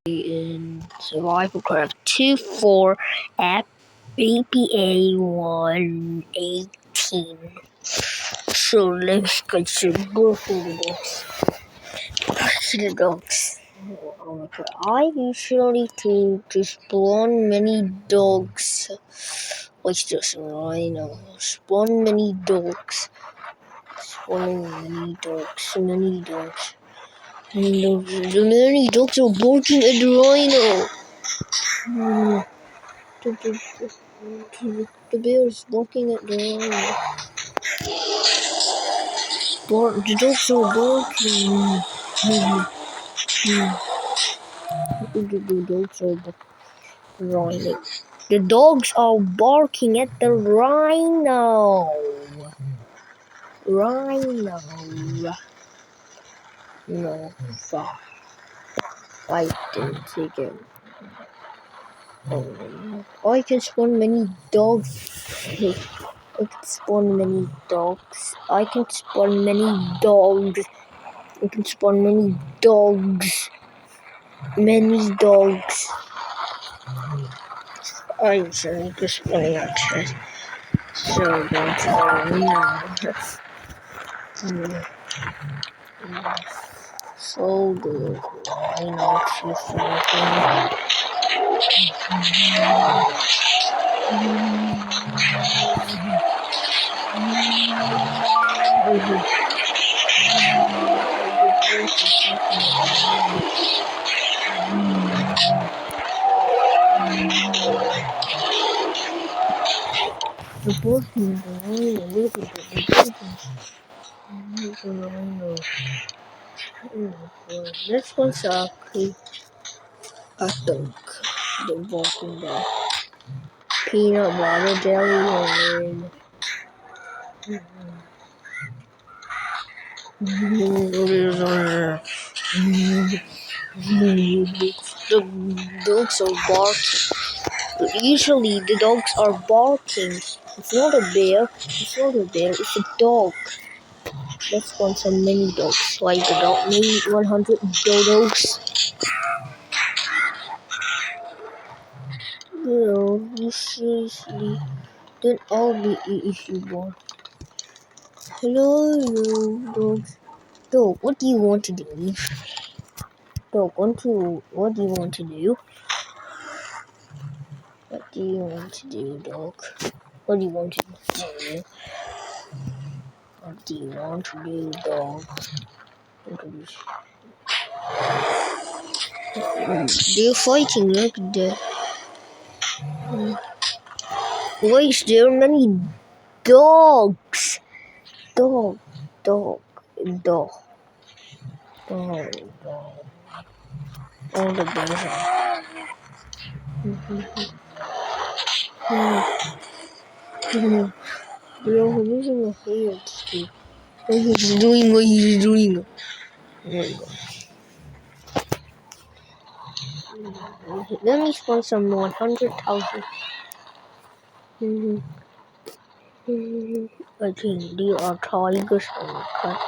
in Survivalcraft 2.4 at BPA 118. So let's get some more photos. The dogs. I usually to spawn many dogs. What's this? Rhino. Spawn many dogs. Spawning many dogs. Many dogs. Many dogs are barking at the rhino. The bear is barking at the rhino. The dogs are barking. The dogs are rhino. The dogs are barking at the rhino. Rhino. No, fuck. I didn't take it. I can spawn many dogs. I can spawn many dogs. I can spawn many dogs. I can spawn many dogs. Many dogs. I'm sorry, just spawning out chest. So that's so good. I know she's something. The barking, the rhino, look at the rhino. This one's a dog. The barking dog. Peanut butter jelly and the dogs are barking. Usually the dogs are barking. It's not a bear. It's not a bear. It's a dog. Let's spawn some mini dogs. Like the dog, maybe 100 dogs. No, you seriously. Then I'll be if you want. Hello, you dogs. Dog, what do you want to do? Dog, what do you want to do? What do you want to do, dog? What do you want to do? What do you want to do, dog? They're fighting, look at that. Why is there many dogs? Dog. All the bears They are using a hair stick. What he's doing. Oh my god. Let me spawn some 100,000. I think they are tigers on the cut.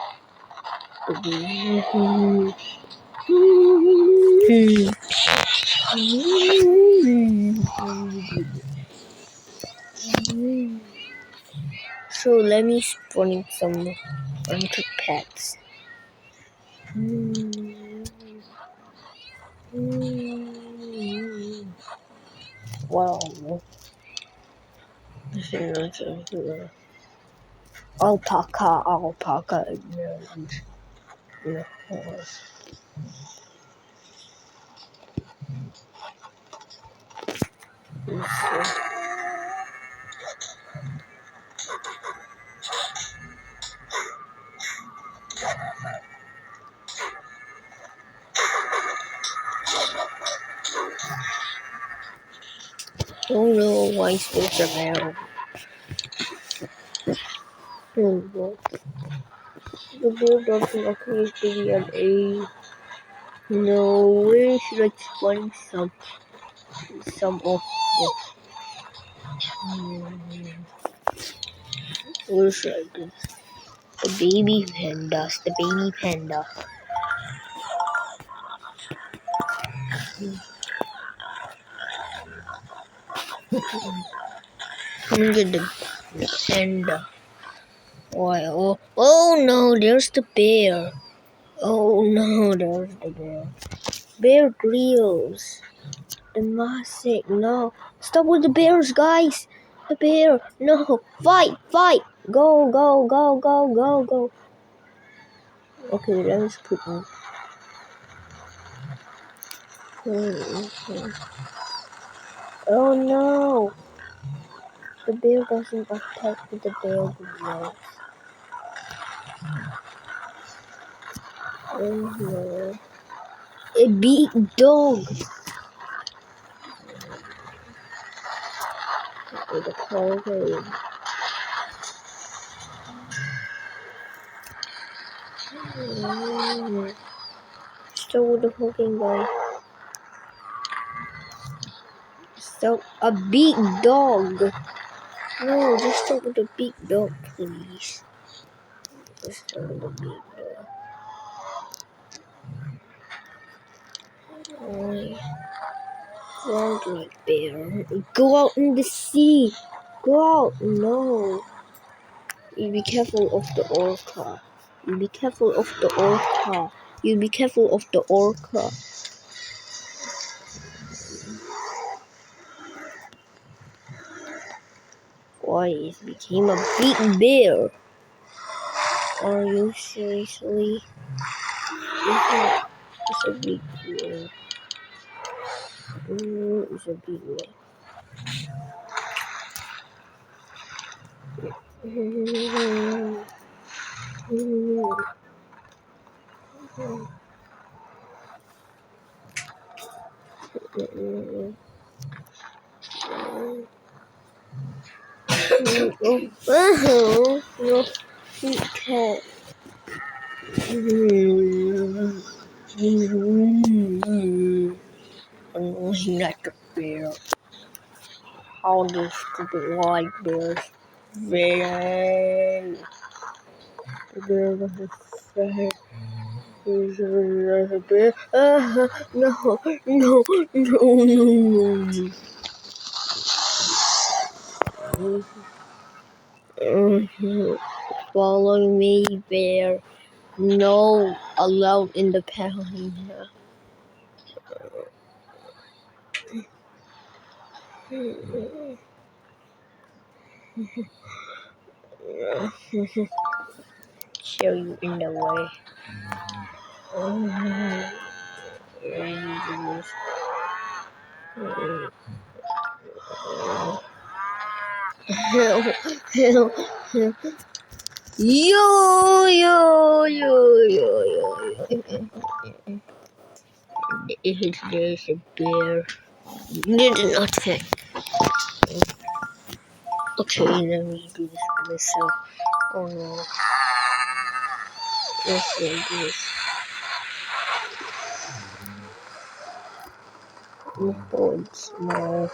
So let me spawn some 100 pets. Wow. Alpaca. Oh no, why is this a barrel? Oh no. The bear doesn't appear to be an A. No, where should I find some of this? Where should I go? The baby panda. The panda. Oh no, there's the bear. Oh no, there's the bear. Bear Grylls. The massive. No. Stop with the bears, guys. The bear. No. Fight. Go. Okay, let's put on. Oh no. The bear doesn't attack with the bear Grylls. Oh no. A big dog. With a party. Still with the hooking guy. Still a big dog. No, just start with the big dog, please. Just start with the big dog. Oh, don't like bear. Go out in the sea. Go out. No. You be careful of the orca. You be careful of the orca. You be careful of the orca. Why it became a big bear? Are you seriously? It's a big bear. It's a big one. Oh, no, you can't. Annoying like a bear. How do stupid white bears fail? The bear was a fail. He's a bear. No. Follow me, bear. No allowed in the pen. Show you in the way. There's a bear. Did not fit. Okay, let me do this myself. Oh no. Let's do this. Oh, it's small.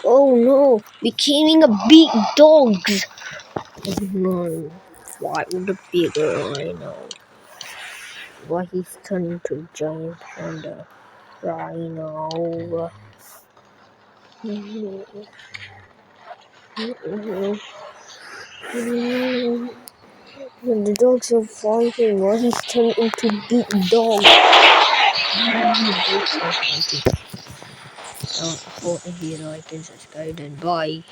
Oh no, becoming a big dogs. Oh no. Why would the bigger rhino? Why he's turning to a giant panda rhino? When the dogs are fighting, why he's turned into big dogs? So, I hope you like and subscribe and bye.